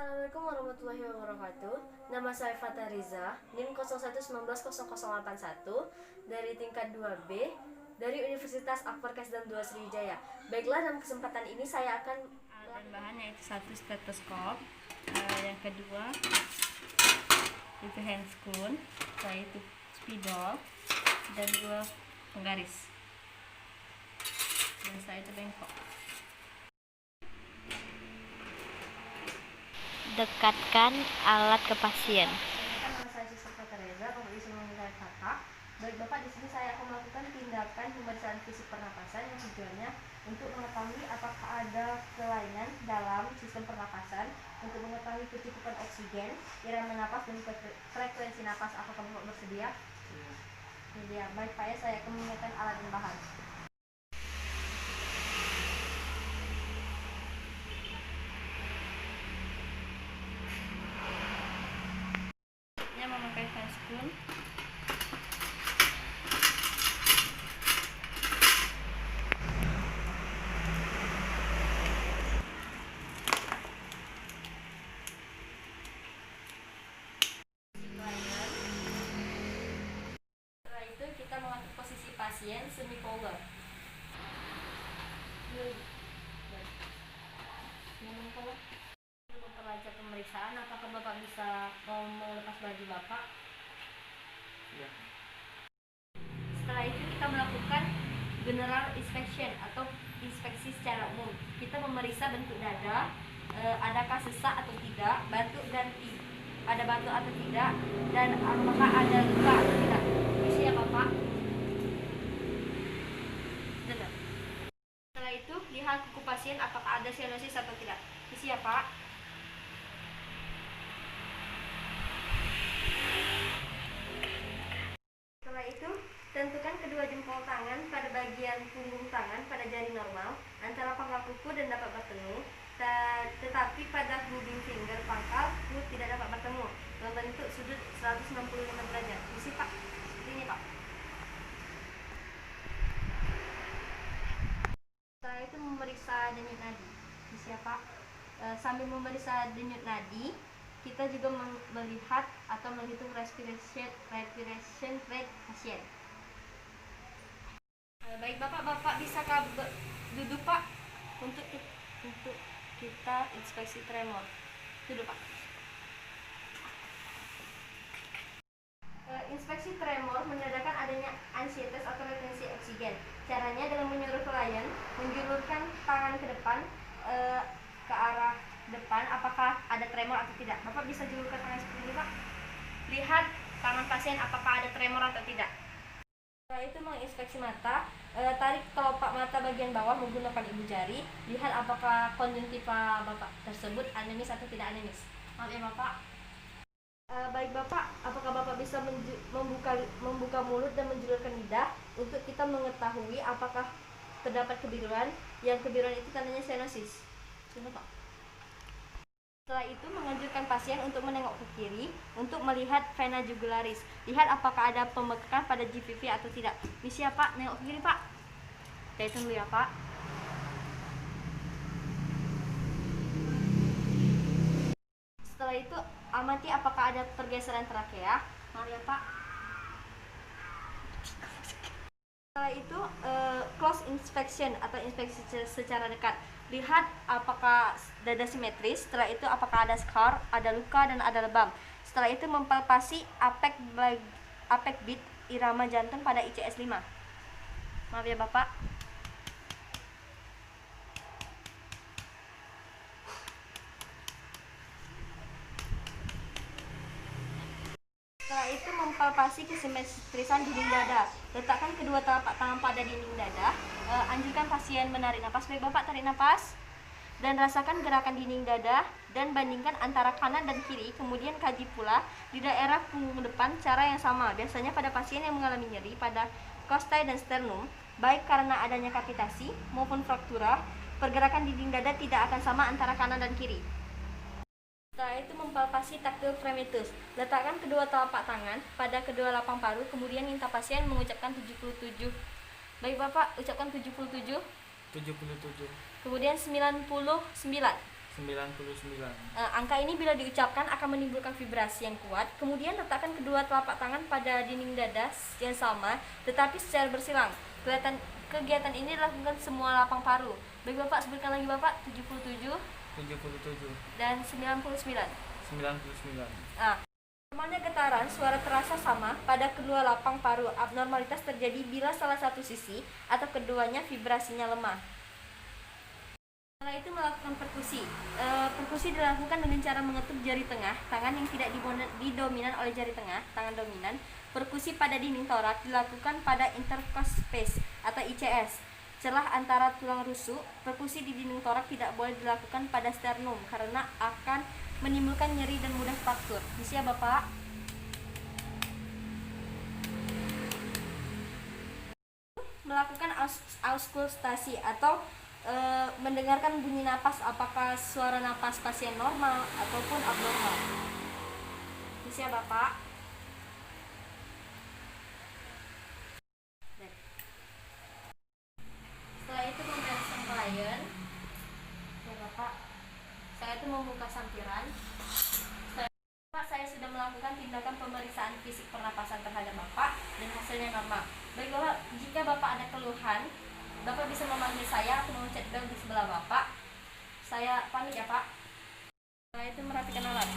Assalamualaikum warahmatullahi wabarakatuh. Nama saya Fatariza, NIM 01190081 dari tingkat 2B dari Universitas Akbar Kasdan 2 Sriwijaya. Baiklah, dalam kesempatan ini saya akan bahan yaitu satu stetoskop, yang kedua itu handscoon, setelah itu spidol dan dua penggaris, dan setelah itu bengkok. Dekatkan alat ke pasien. Nama saya Siswa Fatariza, Bapak bisa memanggil saya Kakak. Baik Bapak, di sini saya akan melakukan tindakan pemeriksaan fisik pernapasan yang tujuannya untuk mengetahui apakah ada kelainan dalam sistem pernapasan, untuk mengetahui kecukupan oksigen, irama napas, dan frekuensi napas. Apakah Bapak bersedia? Iya. Baik Pak, ya, saya akan mengingatkan alat dan bahan. Yang memakai handscoon, setelah itu kita mengatur posisi pasien semi power. Memperlancar pemeriksaan, apakah Bapak bisa melepas baju Bapak? Ya. Setelah itu kita melakukan general inspection atau inspeksi secara umum. Kita memeriksa bentuk dada, adakah sesak atau tidak, batuk dan ada batuk atau tidak, dan apakah ada luka atau tidak. Isi ya Bapak. Benar. Setelah itu lihat kuku pasien apakah ada sianosis atau tidak. Isi ya Pak. Setelah itu, tentukan kedua jempol tangan pada bagian punggung tangan pada jari normal antara pangkal kuku dan dapat bertemu, tetapi pada moving finger pangkal kuku tidak dapat bertemu membentuk sudut 165 derajat. Isi Pak, seperti ini Pak. Setelah itu memeriksa denyut nadi. Isi ya Pak. Sambil memeriksa denyut nadi, kita juga melihat atau menghitung respiration rate pasien. Baik Bapak bisa duduk Pak untuk kita inspeksi tremor. Duduk Pak. Inspeksi tremor menandakan adanya ansietas atau retensi oksigen. Caranya dengan menyuruh klien menjulurkan tangan ke depan, ke arah depan, apakah ada tremor atau tidak. Bapak bisa julurkan tangan seperti ini Pak. Lihat tangan pasien apakah ada tremor atau tidak. Setelah itu menginspeksi mata, tarik kelopak mata bagian bawah menggunakan ibu jari. Lihat apakah konjungtiva Bapak tersebut anemis atau tidak anemis. Maaf ya Bapak. Baik Bapak, apakah Bapak bisa membuka mulut dan menjulurkan lidah untuk kita mengetahui apakah terdapat kebiruan, yang kebiruan itu tandanya sianosis. Sini Pak. Setelah itu menganjurkan pasien untuk menengok ke kiri untuk melihat vena jugularis. Lihat apakah ada pembekakan pada GVV atau tidak. Misi ya Pak, nengok ke kiri Pak. Kita hitung dulu ya Pak. Setelah itu amati apakah ada pergeseran trakea. Mari ya Pak. Setelah itu close inspection atau inspeksi secara dekat. Lihat apakah dada simetris. Setelah itu apakah ada scar, ada luka, dan ada lebam. Setelah itu mempalpasi apec beat irama jantung pada ICS 5. Maaf ya Bapak. Setelah itu mempalpasi kesimetrisan dinding dada. Letakkan kedua telapak tangan pada dinding dada. Anjurkan pasien menarik napas. Baik Bapak, tarik napas dan rasakan gerakan dinding dada dan bandingkan antara kanan dan kiri. Kemudian kaji pula di daerah punggung depan cara yang sama. Biasanya pada pasien yang mengalami nyeri pada costai dan sternum, baik karena adanya kapitasi maupun fraktura, pergerakan dinding dada tidak akan sama antara kanan dan kiri. Setelah itu mempalpasi tactile fremitus. Letakkan kedua telapak tangan pada kedua lapang paru, kemudian minta pasien mengucapkan 77. Baik Bapak, ucapkan 77. 77. Kemudian 99. 99. Angka ini bila diucapkan akan menimbulkan vibrasi yang kuat. Kemudian letakkan kedua telapak tangan pada dinding dada yang sama, tetapi secara bersilang. Kegiatan ini dilakukan semua lapang paru. Baik Bapak, sebutkan lagi Bapak. 77 dan 99. 99. Normalnya getaran suara terasa sama pada kedua lapang paru. Abnormalitas terjadi bila salah satu sisi atau keduanya vibrasinya lemah. Setelah itu melakukan perkusi. Perkusi dilakukan dengan cara mengetuk jari tengah, tangan yang tidak didominan oleh jari tengah, tangan dominan. Perkusi pada dinding torak dilakukan pada intercostal space atau ICS, celah antara tulang rusuk. Perkusi di dinding torak tidak boleh dilakukan pada sternum karena akan menimbulkan nyeri dan mudah fraktur. Bisa ya Bapak? Melakukan auskultasi atau mendengarkan bunyi napas, apakah suara napas pasien normal ataupun abnormal. Bisa ya Bapak? Setelah itu memeriksa klien. Ya Bapak, saya itu membuka sampiran. Bapak, saya sudah melakukan tindakan pemeriksaan fisik pernapasan terhadap Bapak dan hasilnya normal. Baik Bapak, jika Bapak ada keluhan, Bapak bisa memanggil saya atau mencet bel di sebelah Bapak. Saya pamit ya Pak. Setelah itu merapikan alat.